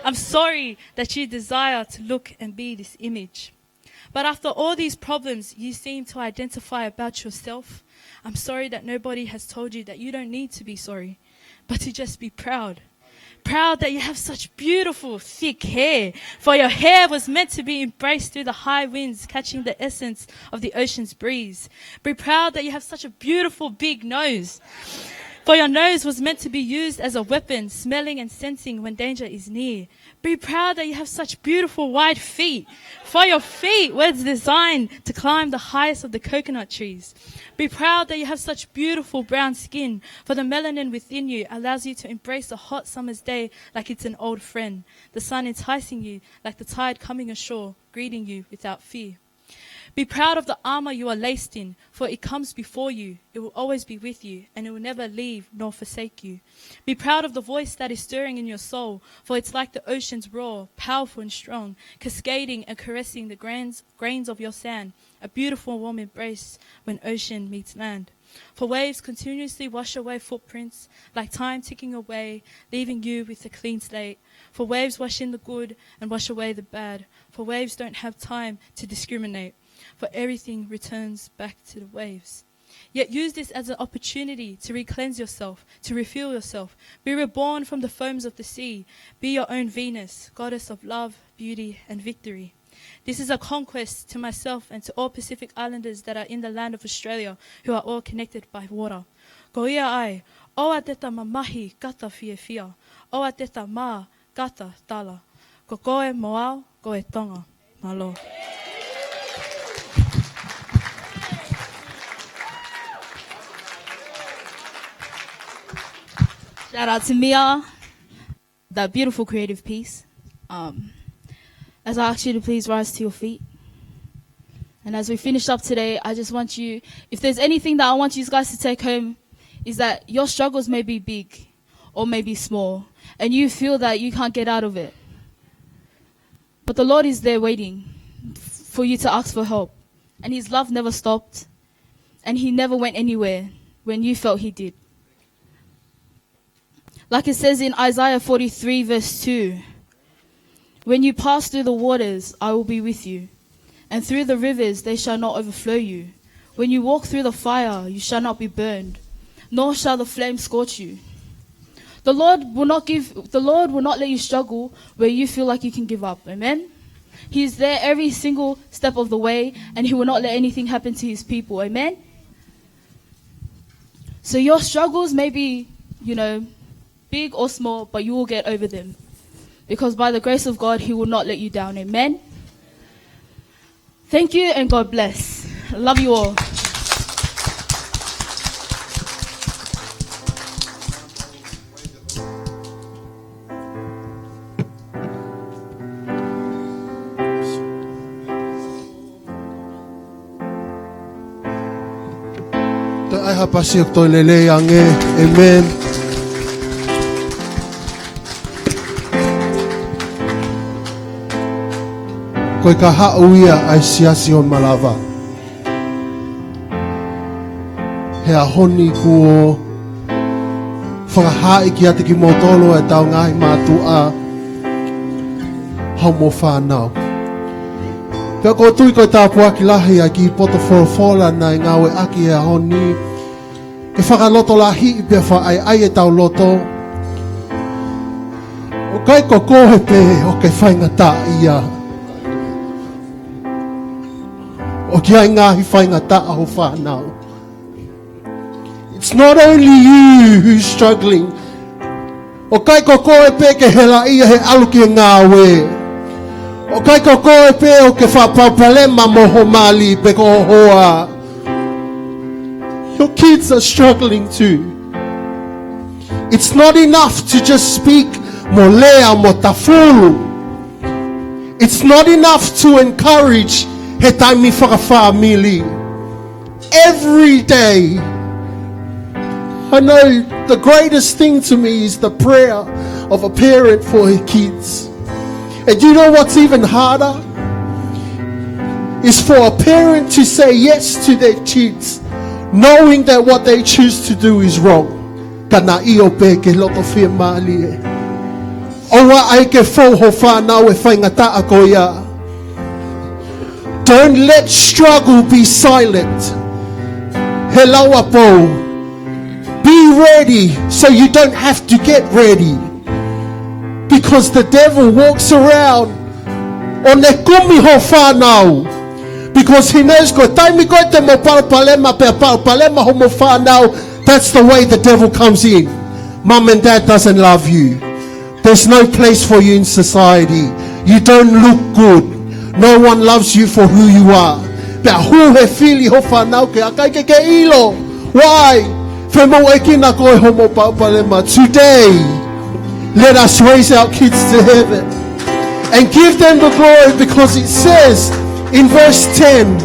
I'm sorry that you desire to look and be this image. But after all these problems you seem to identify about yourself, I'm sorry that nobody has told you that you don't need to be sorry, but to just be proud. Proud that you have such beautiful, thick hair, for your hair was meant to be embraced through the high winds, catching the essence of the ocean's breeze. Be proud that you have such a beautiful, big nose, for your nose was meant to be used as a weapon, smelling and sensing when danger is near. Be proud that you have such beautiful wide feet, for your feet were designed to climb the highest of the coconut trees. Be proud that you have such beautiful brown skin, for the melanin within you allows you to embrace a hot summer's day like it's an old friend, the sun enticing you like the tide coming ashore, greeting you without fear. Be proud of the armor you are laced in, for it comes before you, it will always be with you, and it will never leave nor forsake you. Be proud of the voice that is stirring in your soul, for it's like the ocean's roar, powerful and strong, cascading and caressing the grains of your sand, a beautiful warm embrace when ocean meets land. For waves continuously wash away footprints, like time ticking away, leaving you with a clean slate. For waves wash in the good and wash away the bad, for waves don't have time to discriminate. For everything returns back to the waves. Yet use this as an opportunity to re-cleanse yourself, to refuel yourself. Be reborn from the foams of the sea. Be your own Venus, goddess of love, beauty, and victory. This is a conquest to myself and to all Pacific Islanders that are in the land of Australia, who are all connected by water. Ko ia ai, oa teta mamahi kata fia. Oa teta ma kata tala. Ko koe moao, koe tonga. Malo. Shout out to Mia, that beautiful creative piece. As I ask you to please rise to your feet. And as we finish up today, I just want you, if there's anything that I want you guys to take home, is that your struggles may be big or may be small, and you feel that you can't get out of it. But the Lord is there waiting for you to ask for help. And His love never stopped, and He never went anywhere when you felt He did. Like it says in Isaiah 43 verse 2, when you pass through the waters, I will be with you, and through the rivers they shall not overflow you. When you walk through the fire, you shall not be burned, nor shall the flame scorch you. The Lord will not let you struggle where you feel like you can give up. Amen. He is there every single step of the way, and He will not let anything happen to His people. Amen. So your struggles may be, big or small, but you will get over them. Because by the grace of God, He will not let you down. Amen. Thank you and God bless. I love you all. Ai hapasi o toi lele ange. Amen. Koe ka hauia ai siasi o malava. He a honi kuo whakahai ki ate ki motolo e tau ngai mātua hau mo whanau. Pea ko tui koe tāpua ki lahi a ki poto whorofola nai ngawe aki e a honi. E whakaloto lahi i pia wha ai e tau loto. O kai ko kohe pe o ke whaingata ia. O ki ai ngahi whaingata aho whanau. It's not only you who's struggling. O kai ko koe pe ke hela ia he aluki e ngawe. O kai ko koe pe o ke whapapalema moho mali pe ko hoa. Your kids are struggling too. It's not enough to just speak mo lea mo tafuru. It's not enough to encourage he taimi whakawhamili. Every day, I know the greatest thing to me is the prayer of a parent for her kids. And you know what's even harder? Is for a parent to say yes to their kids, knowing that what they choose to do is wrong. Kana iyo pe ke loto fia mali e. Owa ai ke fo ho whanau e whaingata a koia. Don't let struggle be silent. He laua po. Be ready so you don't have to get ready. Because the devil walks around on ne kumi ho whanau. Because he knows ko taimi ko te mo palpalema pe palpalema ho mo whanau. That's the way the devil comes in. Mum and dad doesn't love you. There's no place for you in society. You don't look good. No one loves you for who you are. Pe hu he fili ho whanau ke akai ke ilo. Why? Today, let us raise our kids to heaven and give them the glory, because it says in verse 10,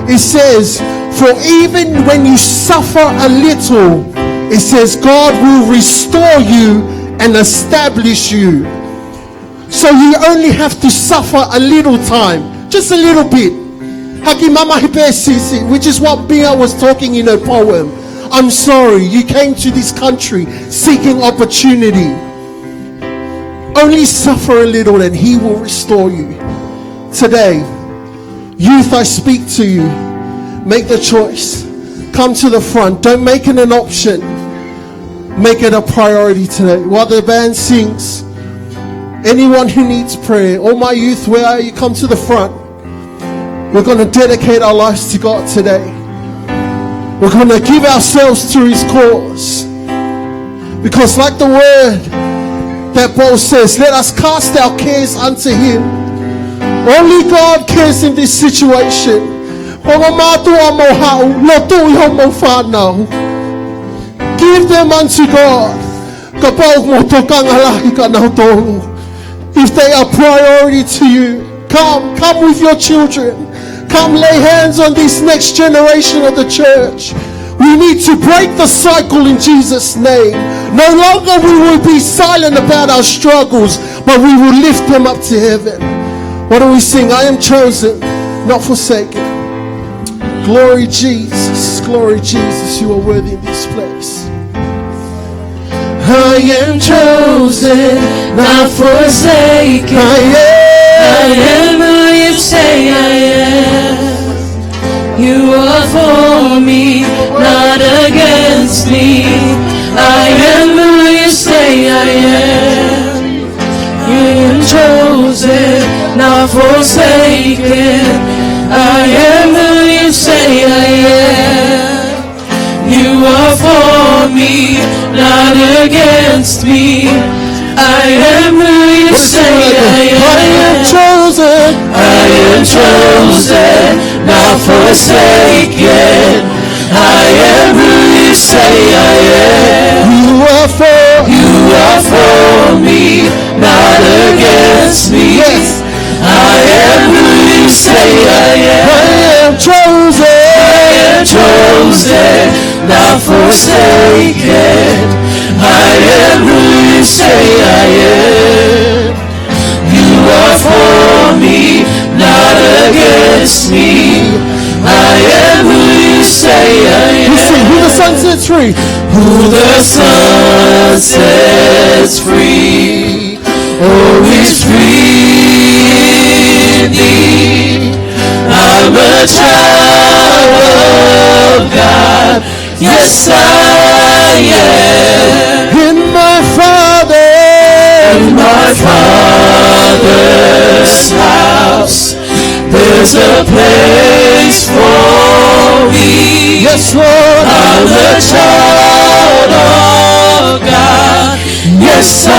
it says, for even when you suffer a little, it says God will restore you and establish you. So you only have to suffer a little time, just a little bit. Haki mama hipe sisi, which is what Bia was talking in her poem. I'm sorry, you came to this country seeking opportunity. Only suffer a little and He will restore you. Today, youth, I speak to you. Make the choice. Come to the front. Don't make it an option. Make it a priority today. While the band sings, anyone who needs prayer, all my youth, where are you? Come to the front. We're going to dedicate our lives to God today. We're going to give ourselves to His cause. Because like the word that Paul says, let us cast our cares unto Him. Only God cares in this situation. Give them unto God. If they are priority to you, come with your children. Come lay hands on this next generation of the church. We need to break the cycle in Jesus' name. No longer we will be silent about our struggles, but we will lift them up to heaven. What do we sing? I am chosen, not forsaken. Glory Jesus, you are worthy in this place. I am chosen, not forsaken. I am who you say I am. You are for me, not against me. I am who you say I am. You am chosen, not forsaken. I am who you say I am. You are for me, not against me. I am who you say I am. chosen. I am chosen, not forsaken. I am who you say I am. You are for me, not against me. Yes. I am who you say I am. I am chosen. I am chosen, not forsaken. I am who you say I am. You are for me, not against me. I am who you say I am. You sing, who the sun sets free. Who the sun sets free, oh, is free indeed. I'm a child of God, yes I am. In my Father's house, there's a place for me. Yes, Lord. I'm a child of God, yes I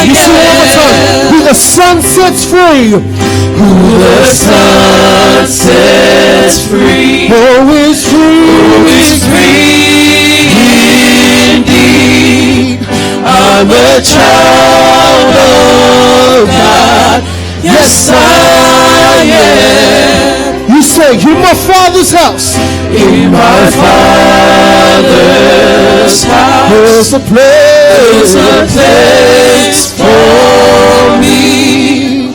You sing one more time. am. Who the sun sets free. Who the sun sets free, Oh, is who free. is free indeed. I'm a child of God, yes I am. You say, in my Father's house. In my Father's house, There's a place. there's a place for me.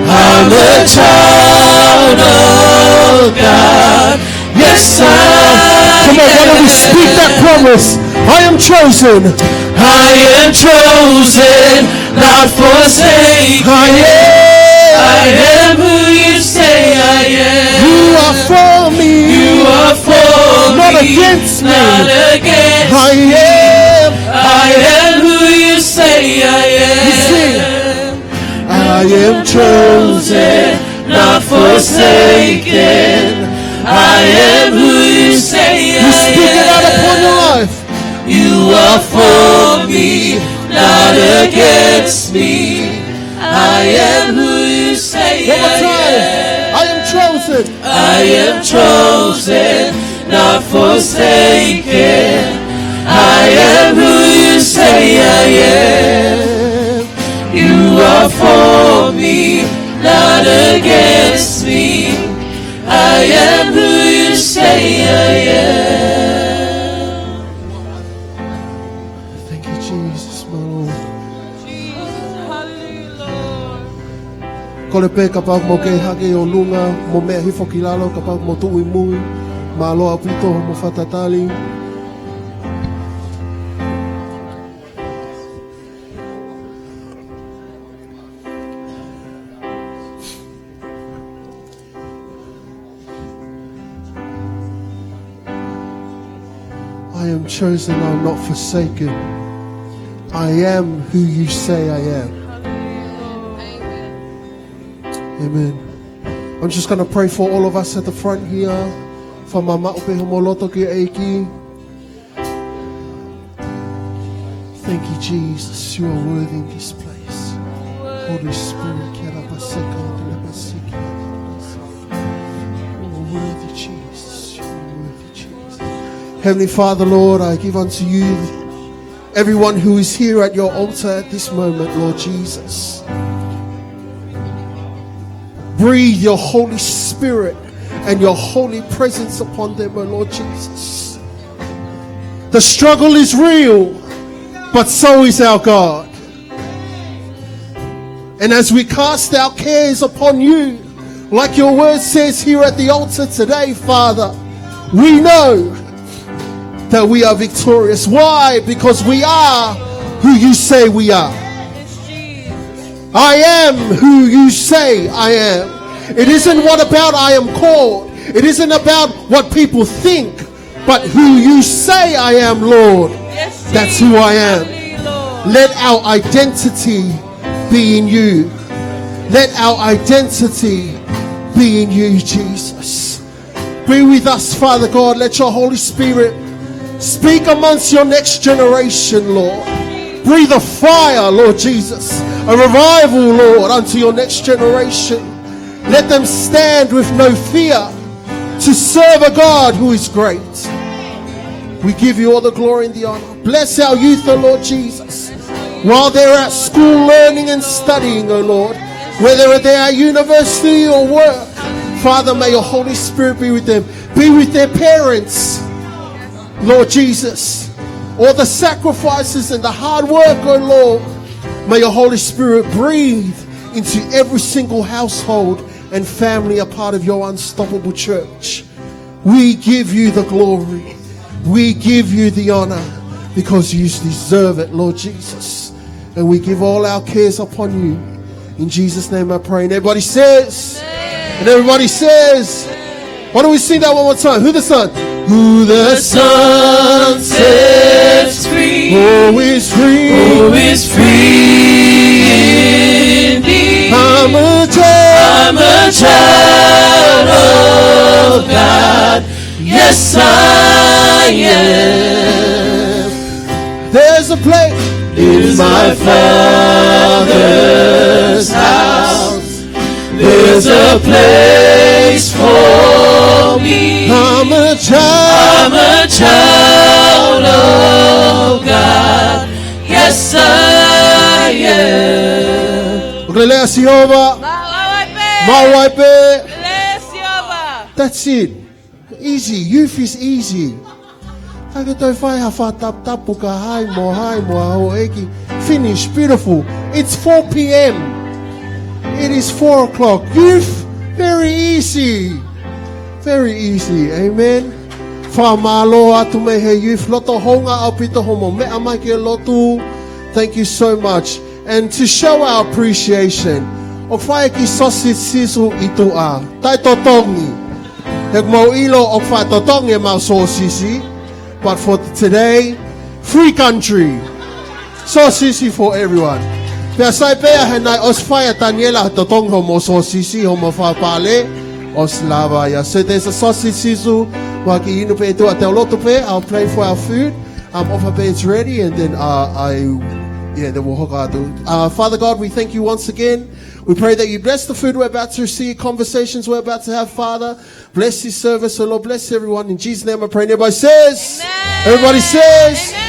I'm a child of God, yes I am. Come on, why don't we speak that promise? I am chosen. I am chosen, not forsaken. I am who you say I am. You are for me. You are for Not me, against me. not against I am. I am who you say I sing. am. I am chosen, not forsaken. I am who you say You I speak it out upon your am. life. You are for me, not against me. I am who you say One more I time. am. I am chosen. I am chosen, not forsaken. I am who you say I am. You are for me, not against me. I am who you say I am. Thank you, Jesus, my Lord. Ko le pe kapag mo ke hake o lunga mo mea hifo ki lalo kapag mo tui mui ma loa puto mo fatatali. I am chosen, I'm not forsaken. I am who you say I am. Amen. I'm just going to pray for all of us at the front here. For Mama Upe Homoloto ki Eiki. Thank you, Jesus. You are worthy in this place. Holy Spirit. You are worthy, Jesus. You are worthy, Jesus. Heavenly Father, Lord, I give unto you everyone who is here at your altar at this moment, Lord Jesus. Breathe your Holy Spirit and your holy presence upon them, O Lord Jesus. The struggle is real, but so is our God. And as we cast our cares upon you, like your word says here at the altar today, Father, we know that we are victorious. Why? Because we are who you say we are. I am who you say I am. It isn't what about I am called. It isn't about what people think, but who you say I am, Lord. That's who I am. Let our identity be in you. Let our identity be in you, Jesus. Be with us, Father God. Let your Holy Spirit Speak amongst your next generation, Lord. Breathe a fire, Lord Jesus. A revival, Lord, unto your next generation. Let them stand with no fear to serve a God who is great. We give you all the glory and the honor. Bless our youth, O Lord Jesus, while they're at school learning and studying, O Lord, whether they're at university or work. Father, may your Holy Spirit be with them. Be with their parents, Lord Jesus. All the sacrifices and the hard work, O Lord, may your Holy Spirit breathe into every single household and family a part of your unstoppable church. We give you the glory. We give you the honor because you deserve it, Lord Jesus. And we give all our cares upon you. In Jesus' name I pray. And everybody says, and everybody says, why don't we sing that one more time? Who the Son? Who the Son sets free, who is free, Who is free indeed. I'm a child of God. Yes, I am. There's a place In my Father's house, there's a place for me. I'm a child. I'm a child of God. Yes, I am. Glelea Jehovah. Mawaipe. That's it. Easy. Youth is easy. Finish. Beautiful. It's 4 p.m. It is 4 o'clock. Youth, very easy. Very easy. Amen. Thank you so much. And to show our appreciation, okfaiki sausage sisu itu a. Tai totongi. Hegmo ilo okfa totongi ma sausage. But for today, free country. Sausage for everyone. Biasai pea henai osfaya Daniela totong homo sausage homo fa pale oslava ya. So there's a sausage sisu. Waki inu pe tu atel loto pe. I'll pray for our food. Offer pe it's ready, and then then we'll hook our do. Father God, we thank you once again. We pray that you bless the food we're about to receive, conversations we're about to have, Father. Bless this service, oh Lord. Bless everyone. In Jesus' name I pray. And everybody says, Amen. everybody says, Amen.